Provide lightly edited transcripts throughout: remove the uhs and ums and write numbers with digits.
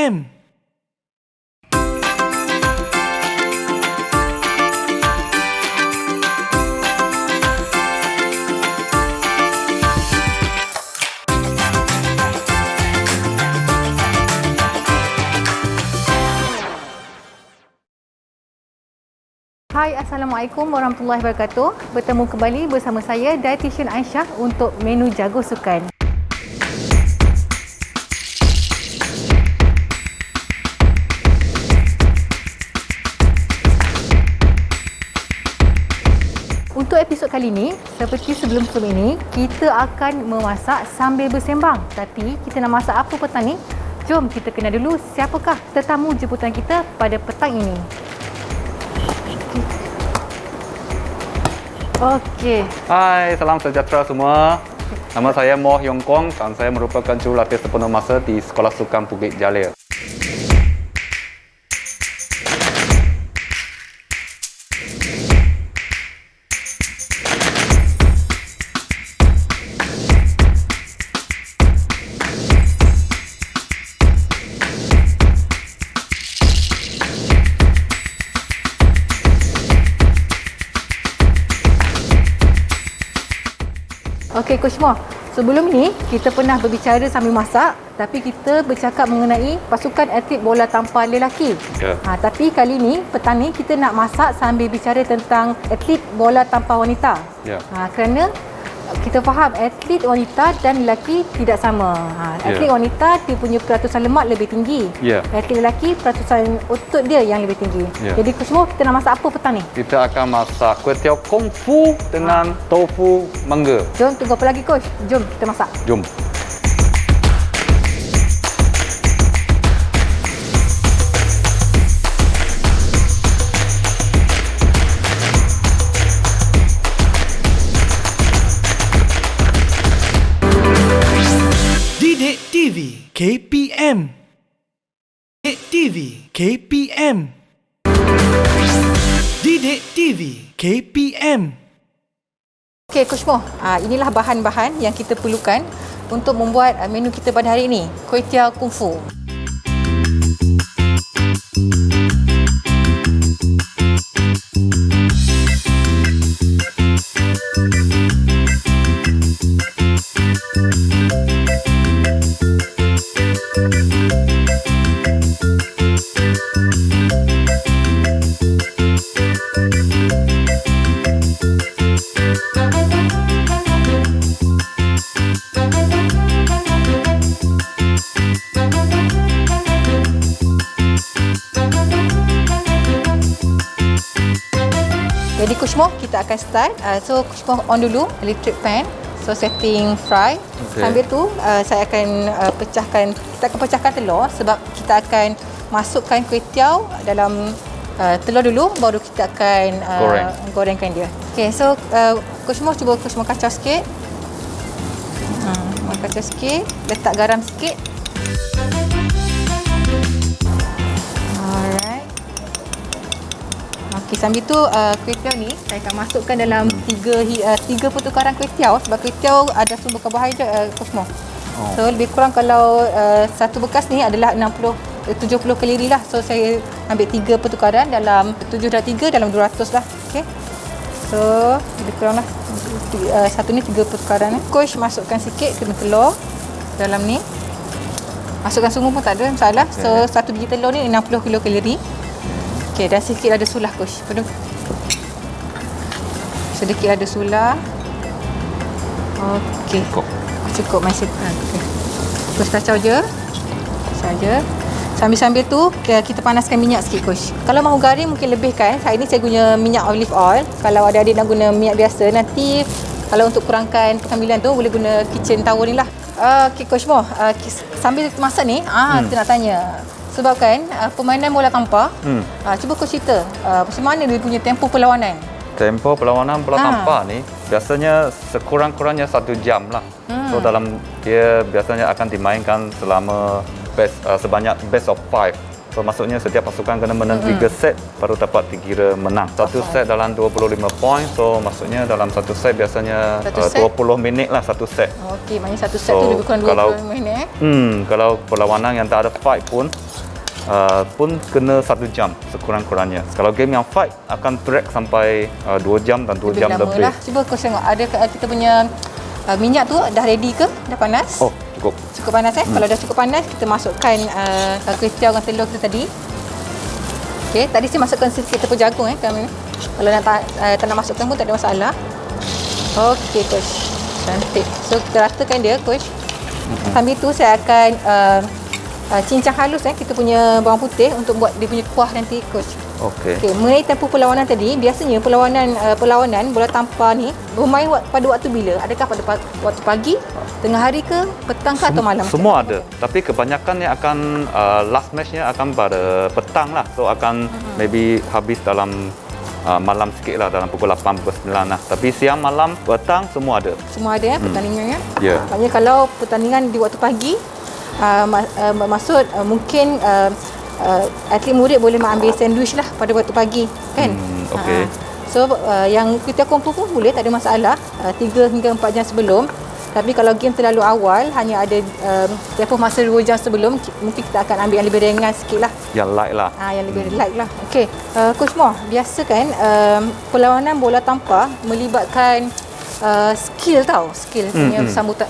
KPM. Hai, Assalamualaikum warahmatullahi wabarakatuh. Bertemu kembali bersama saya, Dietitian Aisyah untuk menu Jago Sukan. Untuk episod kali ini, seperti sebelum-sebelum ini, kita akan memasak sambil bersembang. Tapi kita nak masak apa petang ni? Jom kita kenal dulu siapakah tetamu jemputan kita pada petang ini. Okey. Hai, salam sejahtera semua. Nama saya Moh Yong Kong dan saya merupakan jurulatih sepenuh masa di Sekolah Sukan Bukit Jalil. Okey, Coach Moh. Sebelum ni, kita pernah berbicara sambil masak, tapi kita bercakap mengenai pasukan atlet bola tampar lelaki. Ya. Tapi kali ni, petang ni, kita nak masak sambil bicara tentang atlet bola tampar wanita. Ya. Kerana kita faham atlet wanita dan lelaki tidak sama. Atlet wanita dia punya peratusan lemak lebih tinggi. Ya. Atlet lelaki peratusan otot dia yang lebih tinggi. Ya. Jadi Coach Moh, kita nak masak apa petang ni? Kita akan masak kuih tiaw kung fu dengan tofu mangga. Jom, tunggu apa lagi Coach? Jom kita masak. Jom. Didik TV KPM. Didik TV KPM. Didik TV KPM. Okey, Coach Moh, inilah bahan-bahan yang kita perlukan untuk membuat menu kita pada hari ini, kuih tiaw kung fu. Jadi Coach Moh, kita akan start. So Coach Moh on dulu electric pan. So setting fry. Okay. Sambil tu saya akan kita akan pecahkan telur sebab kita akan masukkan kuih tiaw dalam telur dulu baru kita akan gorengkan dia. Okey, so Coach Moh cuba Coach Moh kacau sikit. Kacau sikit, letak garam sikit. Alright. Okey, sambil tu kuih tiaw ni saya akan masukkan dalam tiga pertukaran kuih tiaw sebab kuih tiaw ada sumber karbohidrat Coach Moh. So lebih kurang kalau satu bekas ni adalah 70 kalori lah. So saya ambil 3 pertukaran dalam 7 dan 3 dalam 200 lah. Okey. So lebih kurang lah satu ni 3 pertukaran. Coach masukkan sikit kena telur dalam ni. Masukkan semua pun tak ada masalah. Okay. So satu biji telur ni 60 kilokalori. Okey, dan sikit ada sulah Coach. Sedikit ada sulah. Okey. Cukup masih. Okay. Coach kacau je. Saja. Sambil-sambil tu kita panaskan minyak sikit Coach. Kalau mahu garing mungkin lebihkan. Hari ni saya guna minyak olive oil. Kalau adik-adik nak guna minyak biasa, nanti kalau untuk kurangkan kehamilan tu boleh guna kitchen towel ni lah. Okey Coach Moh, sambil masak ni, kita nak tanya. Sebab kan permainan bola tampar, cuba Coach cerita macam mana dia punya tempoh perlawanan? Tempoh perlawanan bola tampar ni biasanya sekurang-kurangnya 1 jam lah. So dia biasanya akan dimainkan selama sebanyak best of 5. So maksudnya setiap pasukan kena menang 3 set baru dapat dikira menang. Satu set dalam 25 poin. So maksudnya dalam satu set biasanya 20 minit lah satu set. Okey, maknanya satu set tu lebih kurang 20 minit. Kalau perlawanan yang tak ada fight pun pun kena 1 jam sekurang-kurangnya. Kalau game yang fight akan drag sampai 2 jam dan 2 jam lama lebih. lah. Cuba coach tengok, ada kita punya minyak tu dah ready ke? Dah panas? Oh, cukup. Cukup panas Kalau dah cukup panas, kita masukkan kuih tiaw dengan telur kita tadi. Okey, tadi saya masukkan sikit tepung jagung kami. Kalau tak nak masukkan pun tak ada masalah. Okey coach. Cantik. So kita ratakan dia coach. Sambil tu saya akan cincang halus kita punya bawang putih untuk buat dia punya kuah nanti coach. Okey. Okey, mengenai tempoh perlawanan tadi, biasanya perlawanan bola tampar ni bermain pada waktu bila? Adakah pada waktu pagi, tengah hari ke, petang ke atau malam? Semua ada. Tapi kebanyakannya akan last matchnya akan pada petang lah. So akan maybe habis dalam malam sikit lah, dalam pukul 8, pukul 9 lah. Tapi siang, malam, petang semua ada. Semua ada pertandingannya. Ya. Maknanya kalau pertandingan di waktu pagi, maksud mungkin atlet murid boleh mengambil sandwich lah pada waktu pagi kan. Okey. So yang kita kumpul pun boleh, tak ada masalah, 3 hingga 4 jam sebelum. Tapi kalau game terlalu awal, hanya ada tempoh masa 2 jam sebelum, mungkin kita akan ambil yang lebih ringan sikit lah. Yang light lah. Yang lebih light lah. Okey, Coach Moh, biasa kan perlawanan bola tampar melibatkan skill punya sambutan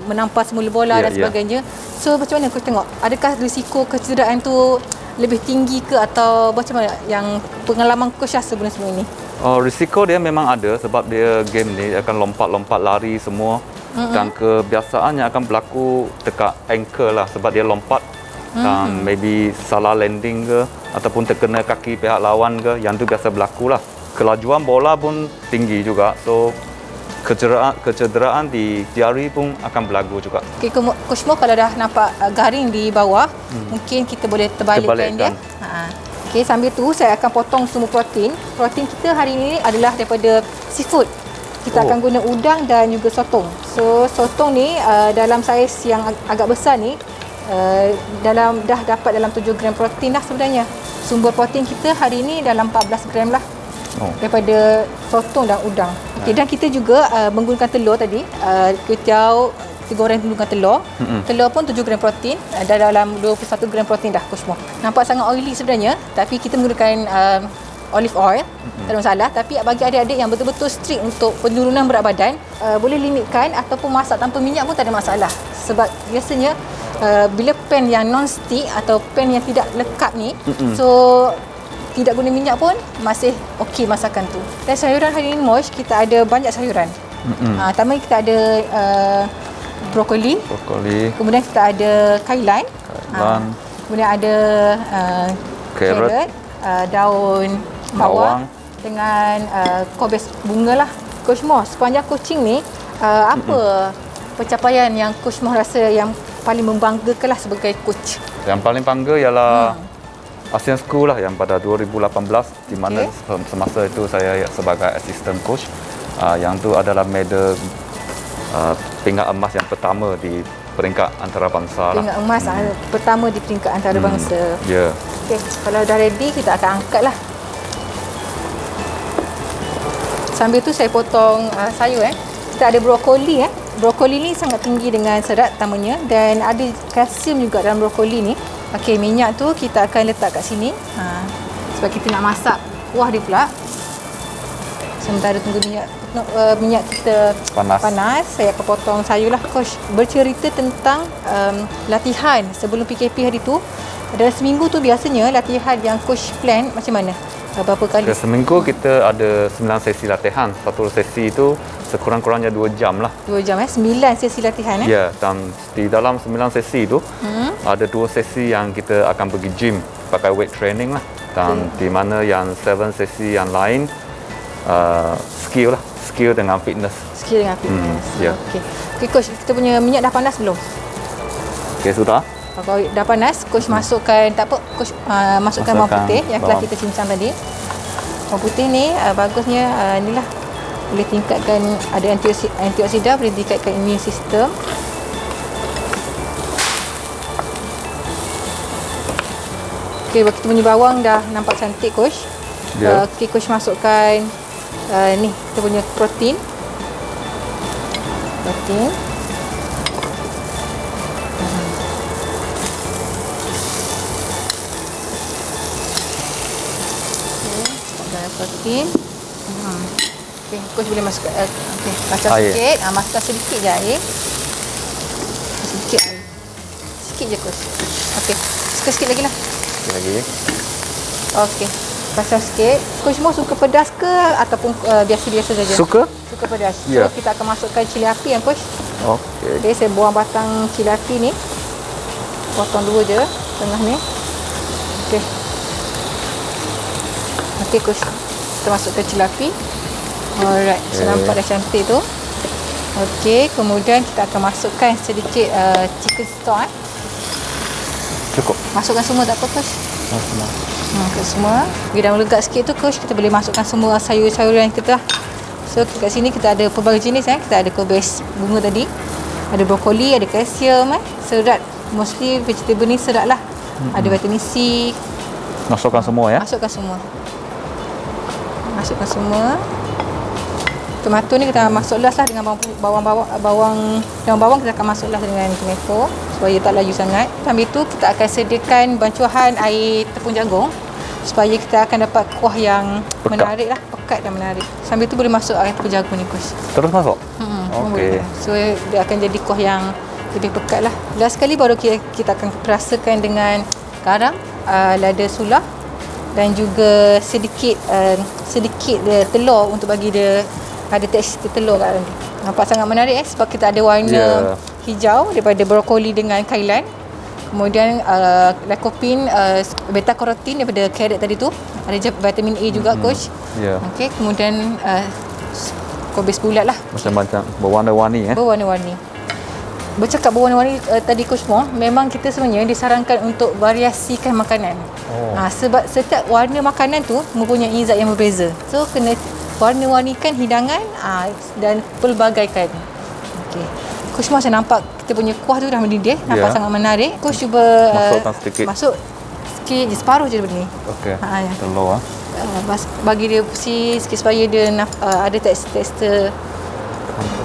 menampar semula bola dan sebagainya. So macam mana Coach tengok, adakah risiko kecederaan tu lebih tinggi ke atau macam mana yang pengalaman Coach sebelum ini? Risiko dia memang ada sebab dia game ni akan lompat-lompat lari semua. Dan kebiasaannya akan berlaku dekat ankle lah sebab dia lompat dan maybe salah landing ke ataupun terkena kaki pihak lawan ke, yang tu biasa berlaku lah. Kelajuan bola pun tinggi juga, so kecederaan di jari pun akan berlaku juga. Okay, Coach Mo, kalau dah nampak garing di bawah, mungkin kita boleh terbalikkan dia. Okey, sambil tu saya akan potong semua protein. Protein kita hari ini adalah daripada seafood. Kita akan guna udang dan juga sotong. So sotong ni dalam saiz yang agak besar ni dah dapat dalam 7 gram protein dah sebenarnya. Sumber protein kita hari ini dalam 14 gram lah. Daripada sotong dan udang. Okey, dan kita juga menggunakan telur tadi. Kuih tiaw digoreng dengan telur. Telur pun 7 gram protein, dah dalam 21 gram protein dah Coach Mo. Nampak sangat oily sebenarnya, tapi kita menggunakan olive oil, tak ada masalah. Tapi bagi adik-adik yang betul-betul strict untuk penurunan berat badan, boleh limitkan ataupun masak tanpa minyak pun tak ada masalah. Sebab biasanya bila pan yang non-stick atau pan yang tidak lekat ni, so tidak guna minyak pun masih okey masakan tu. Dan sayuran hari ini Mosh, kita ada banyak sayuran. Pertama kita ada brokoli. Kemudian kita ada kailan. Kemudian ada carrot, daun bawang dengan kobis bunga lah. Coach Moh, sepanjang coaching ni apa pencapaian yang Coach Moh rasa yang paling membanggakan lah sebagai coach? Yang paling bangga ialah Asian School lah, yang pada 2018 di mana semasa itu saya sebagai assistant coach. Yang tu adalah medal peringkat emas yang pertama di peringkat antarabangsa lah. Peringkat emas pertama di peringkat antarabangsa. Ya. Okey, kalau dah ready kita akan angkat lah. Sambil tu saya potong sayur Kita ada brokoli Brokoli ni sangat tinggi dengan serat utamanya dan ada kalsium juga dalam brokoli ni. Okey, minyak tu kita akan letak kat sini. Sebab kita nak masak kuah dia pula. Sementara tunggu minyak kita panas, saya akan potong sayur lah. Coach bercerita tentang latihan sebelum PKP hari tu. Dalam seminggu tu biasanya latihan yang coach plan macam mana? Berapa kali? Seminggu kita ada 9 sesi latihan. Satu sesi itu sekurang-kurangnya 2 jam lah. 2 jam 9 sesi latihan Ya, dan di dalam 9 sesi itu ada 2 sesi yang kita akan pergi gym pakai weight training lah. Dan di mana yang 7 sesi yang lain skill lah, skill dengan fitness. Skill dengan fitness. Ya. Okey coach, kita punya minyak dah panas belum? Okey, sudah. Kalau dah panas, coach masukkan, tak apa, coach masukkan bawang putih yang telah kita cincang tadi. Bawang putih ni bagusnya inilah boleh tingkatkan, ada antioksidan, boleh tingkatkan immune system. Okey, kita punya bawang dah nampak cantik coach. Okey, coach masukkan ni kita punya protein. protein. Okey, coach boleh masuk okey, macam Air. sikit. Masukkan sedikit je air. Sedikit air. Sikit je coach. Okey. Sikit-sikit lagi lah. Sikit lagi. Okey. Pasal sikit. Coach mau suka pedas ke ataupun biasa-biasa saja? Suka? Suka pedas. Ya. So kita akan masukkan cili api yang coach. Okey. Okay, saya buang batang cili api ni. Potong dua je tengah ni. Okey. Okey coach. Kita masukkan cili api. Alright. So nampak dah cantik tu. Okey, kemudian kita akan masukkan sedikit chicken stock. Cukup. Masukkan semua tak apa coach? Masukkan semua. Bila dah melegat sikit tu coach, kita boleh masukkan semua sayur-sayuran kita. So kat sini kita ada pelbagai jenis Kita ada kobis bunga tadi. Ada brokoli, ada kalsium serat. Mostly vegetable ni serat lah. Ada vitamin C. Masukkan semua ya. Masukkan semua. Masukkan semua. Tomato ni kita masuk las lah dengan bawang kita akan masuk las dengan tomato supaya tak laju sangat. Sambil tu kita akan sediakan bancuhan air tepung jagung supaya kita akan dapat kuah yang menarik lah, pekat dan menarik. Sambil tu boleh masuk air tepung jagung ni coach. Terus masuk? Okey. So dia akan jadi kuah yang lebih pekat lah. Last sekali baru kita akan perasakan dengan garam, lada sulah dan juga sedikit telur untuk bagi dia ada tekstur telur kat dalam. Nampak sangat menarik sebab kita ada warna hijau daripada brokoli dengan kailan. Kemudian lycopene, beta carotene daripada carrot tadi tu. Ada vitamin A juga coach. Okey, kemudian kobis bulat lah. Macam-macam berwarna-warni Berwarna-warni. Bercakap berwarna-warni tadi coach Mo, memang kita sebenarnya disarankan untuk variasikan makanan. Sebab setiap warna makanan tu mempunyai zat yang berbeza. So kena warna-warnikan hidangan dan pelbagaikan. Okey. Coach macam nampak kita punya kuah tu dah mendidih, nampak sangat menarik. Coach cuba masukkan sedikit. Masuk sikit je, separuh je daripada ni. Okey. Telur bagi dia bersih sikit supaya dia ada tekstur.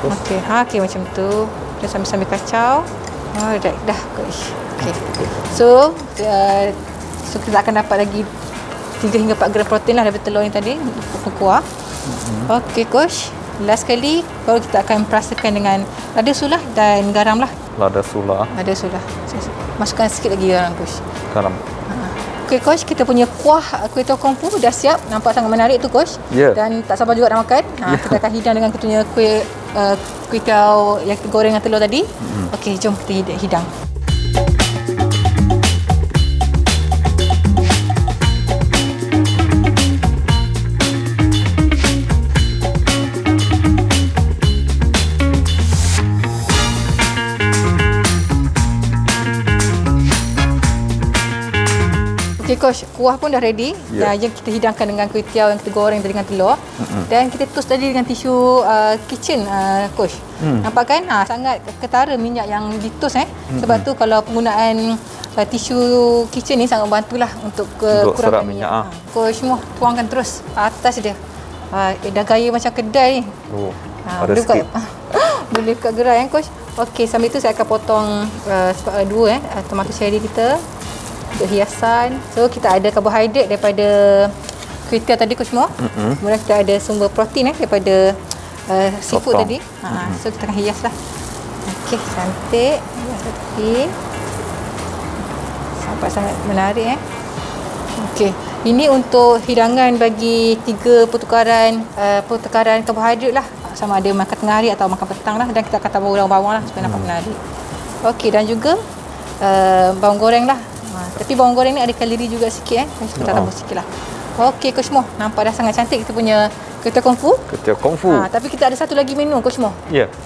Okey. Okey macam tu. Kita sambil-sambil kacau. Alright, dah coach. Okey. So kita akan dapat lagi 3 hingga 4 gram protein lah daripada telur yang tadi untuk kuah. Okey coach. Last kali baru kita akan perasakan dengan lada sulah dan garam lah. Lada sulah. Masukkan sikit lagi garam coach. Garam. Okey coach, kita punya kuah kuih tiaw kung fu dah siap. Nampak sangat menarik tu coach. Dan tak sabar juga nak makan. Kita akan hidang dengan kita punya kuih tiaw yang kita goreng dengan telur tadi. Okey, jom kita hidang. Okey coach, kuah pun dah ready. Dan kita hidangkan dengan kuih tiaw yang kita goreng dengan telur. Dan kita toast tadi dengan tisu kitchen coach. Nampak kan? Sangat ketara minyak yang ditoast Sebab tu kalau penggunaan tisu kitchen ni sangat membantulah untuk kurangkan minyak. Coach semua tuangkan terus atas dia. Dah gaya macam kedai ni. Ada sikit. Boleh buka gerai coach. Okey, sambil tu saya akan potong dua tomato cherry kita untuk hiasan. So kita ada karbohidrat daripada kuih tiaw tadi coach Mo. Kemudian kita ada sumber protein daripada seafood tadi. So kita akan hias lah. Okey, cantik. Hias lagi. Nampak sangat menarik Okey, ini untuk hidangan bagi 3 pertukaran karbohidrat lah. Sama ada makan tengah hari atau makan petang lah. Dan kita akan tambah bawang-bawang lah supaya nampak menarik. Okey, dan juga bawang goreng lah. Tapi bawang goreng ni ada kalori juga sikit kita tambah sikit lah. Okey Coach Mo, nampak dah sangat cantik kita punya kuih tiaw kung fu. Kuih tiaw kung fu. Tapi kita ada satu lagi menu Coach Mo.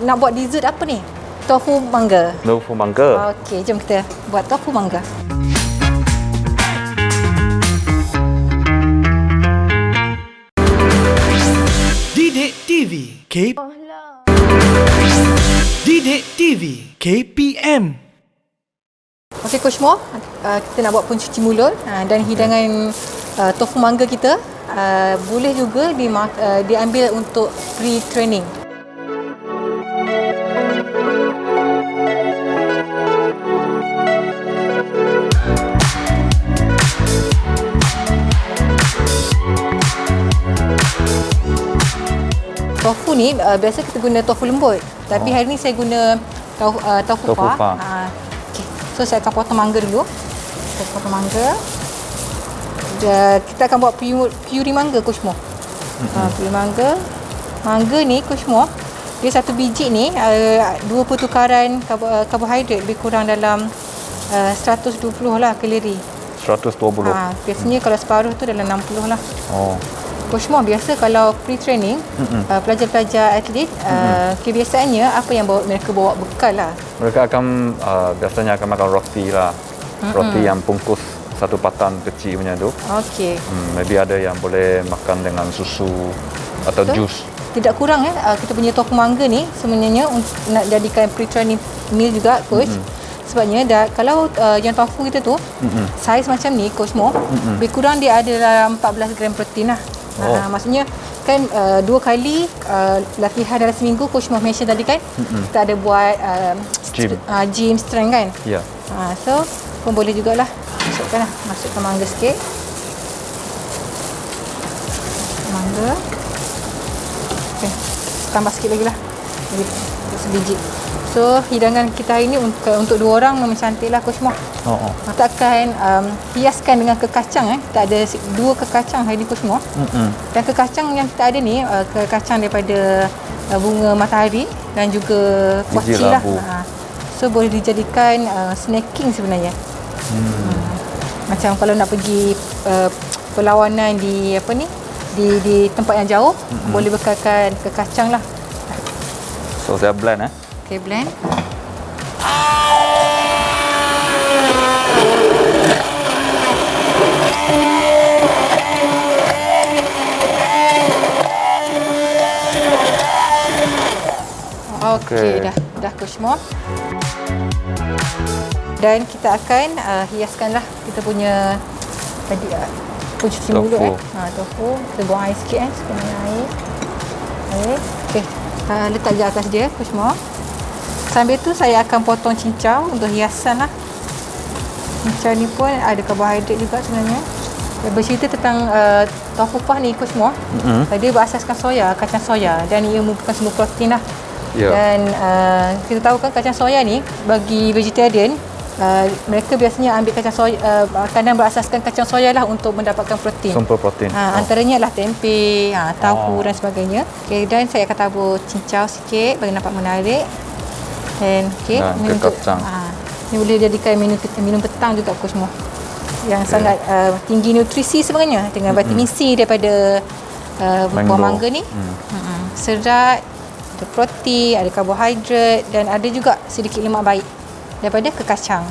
Nak buat dessert apa ni? Tofu mangga. Tofu mangga. Okey, jom kita buat tofu mangga. Didik TV Didik TV KPM. Okey Coach Mo, kita nak buat pencuci mulut dan hidangan tofu mangga kita boleh juga diambil untuk pre-training. tofu ni biasa kita guna tofu lembut. Tapi hari ni saya guna tofu Tofu pa. pa. Okay. So saya akan potong mangga dulu. Saya potong mangga. Kita akan buat puri mangga Coach Mo. Puri mangga. Mangga ni Coach Mo, dia satu biji ni 2 pertukaran karbohidrat, lebih kurang dalam 120 lah kalori. 120. Biasanya kalau separuh tu dalam 60 lah. Oh. Coach Mo, biasa kalau pre-training, pelajar-pelajar atlet, kebiasaannya apa yang mereka bawa bekal lah? Mereka akan biasanya akan makan roti lah. Roti yang bungkus satu patan kecil punya tu. Okey. Maybe ada yang boleh makan dengan susu atau jus. Tidak kurang kita punya tofu mangga ni sebenarnya nak jadikan pre-training meal juga Coach. Sebabnya kalau yang tofu kita tu saiz macam ni Coach Mo, lebih kurang dia ada dalam 14 gram protein lah. Maksudnya kan 2 kali latihan dalam seminggu Coach Mo mention tadi kan, kita ada buat gym strength kan. Ya. So pun boleh jugalah. Masukkan mangga sikit. Mangga. Okay. Tambah sikit lagi lah. Sebiji. So hidangan kita hari ni untuk 2 orang memang cantik lah Coach Mo. Kita akan hiaskan dengan kekacang. Kita ada 2 kekacang hari ni Coach Mo. Dan kekacang yang kita ada ni kekacang daripada bunga matahari dan juga kuah cili lah. So boleh dijadikan snacking sebenarnya. Macam kalau nak pergi perlawanan di di tempat yang jauh, boleh bekalkan kekacang lah. So saya blend Okay, blend. Okey, dah Coach Mo. Dan kita akan hiaskanlah kita punya tadi cuci mulut tofu. Kita buang air sikit sekurang air. Okey. Letak je atas dia Coach Mo. Sambil tu saya akan potong cincau untuk hiasan lah. Cincau ni pun ada karbohidrat juga sebenarnya. Bercerita tentang tofu pah ni Coach Mo. Dia berasaskan soya, kacang soya, dan ia merupakan sumber protein lah. Dan kita tahu kan kacang soya ni bagi vegetarian, mereka biasanya ambil kacang soya, makanan berasaskan kacang soya lah untuk mendapatkan protein. Sumber protein. Antaranya lah tempe, tahu dan sebagainya. Okay, dan saya akan tabur cincau sikit bagi nampak menarik. Dan kekacang. Ini boleh jadikan minum petang juga Coach Mo. Yang sangat tinggi nutrisi sebenarnya, dengan vitamin C daripada buah mangga ni. Serat, ada protein, ada karbohidrat, dan ada juga sedikit lemak baik daripada kekacang.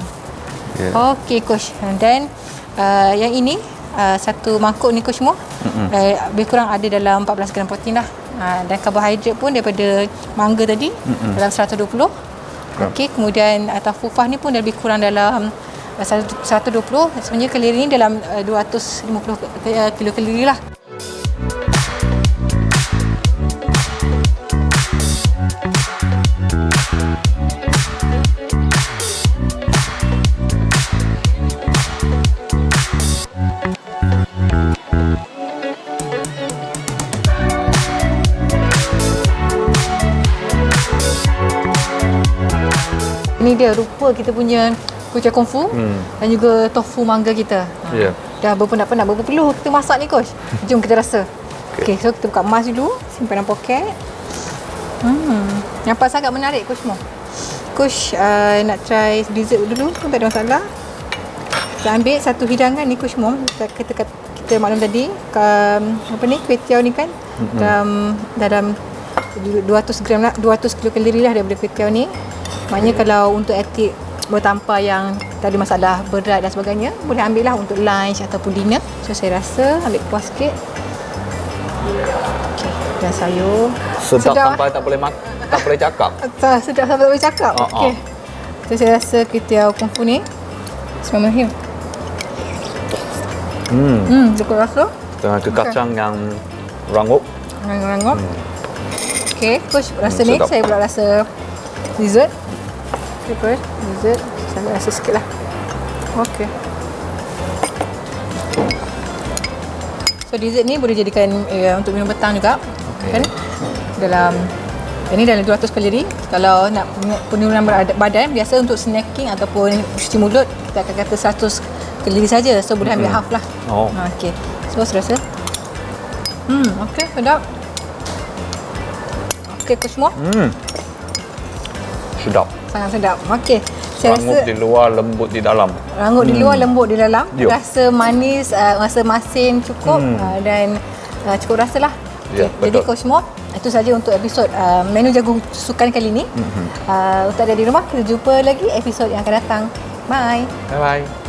Okey Coach. Dan yang ini satu mangkuk ni Coach Mo, lebih kurang ada dalam 14 gram protein lah. Dan karbohidrat pun daripada mangga tadi dalam 120. Okey, kemudian tofu pah ni pun lebih kurang dalam 120. Sebenarnya kalori ni dalam 250 kilokalori lah. Ini dia rupa kita punya kucing kungfu dan juga tofu mangga kita. Dah berpenat-penat, berapa perlu kita masak ni Coach? Jom kita rasa. Okay, so kita buka emas dulu, simpan dalam poket. Nampak sangat menarik Coach Mo. Coach nak try dessert dulu pun tak ada masalah. Kita ambil satu hidangan ni Coach Mo. Kita maklum tadi kuih tiaw ni kan dalam 200 gram lah, 200 kilokalori lah daripada kuih tiaw ni. Maknanya kalau untuk atlet bertampar yang tak ada masalah berat dan sebagainya, boleh ambil lah untuk lunch ataupun dinner. So saya rasa ambil kuah sikit. Okey, dan sayur. Sedap sampai tak boleh cakap. Sedap sampai tak boleh cakap. Okey. So saya rasa kuih tiaw kungfu ni Bismillahirrahmanirrahim. Cukup rasa. Dengan kekacang yang rangup. Okey, Coach rasa ni sedap. saya pula rasa dessert. Okay, dessert saya rasa sikit lah. Okey. So dessert ni boleh jadikan untuk minum petang juga. Kan? dalam ini dalam 200 kalori. Kalau nak penurunan berat badan, biasa untuk snacking ataupun cuci mulut kita akan kata 100 kalori saja. So boleh ambil half lah. Oh. Okey. So rasa. Okey, sedap. Okey, Coach Mo. Sedap. Sangat sedap. Okey. Saya Rangup rasa di luar, lembut di dalam. rangup di luar, lembut di dalam. Yup. Rasa manis, rasa masin cukup dan cukup rasa lah. Ya, Okay, jadi betul. Coach Mo, itu saja untuk episod menu jagung sukan kali ini. Untuk ada di rumah, kita jumpa lagi episod yang akan datang. Bye. Bye-bye.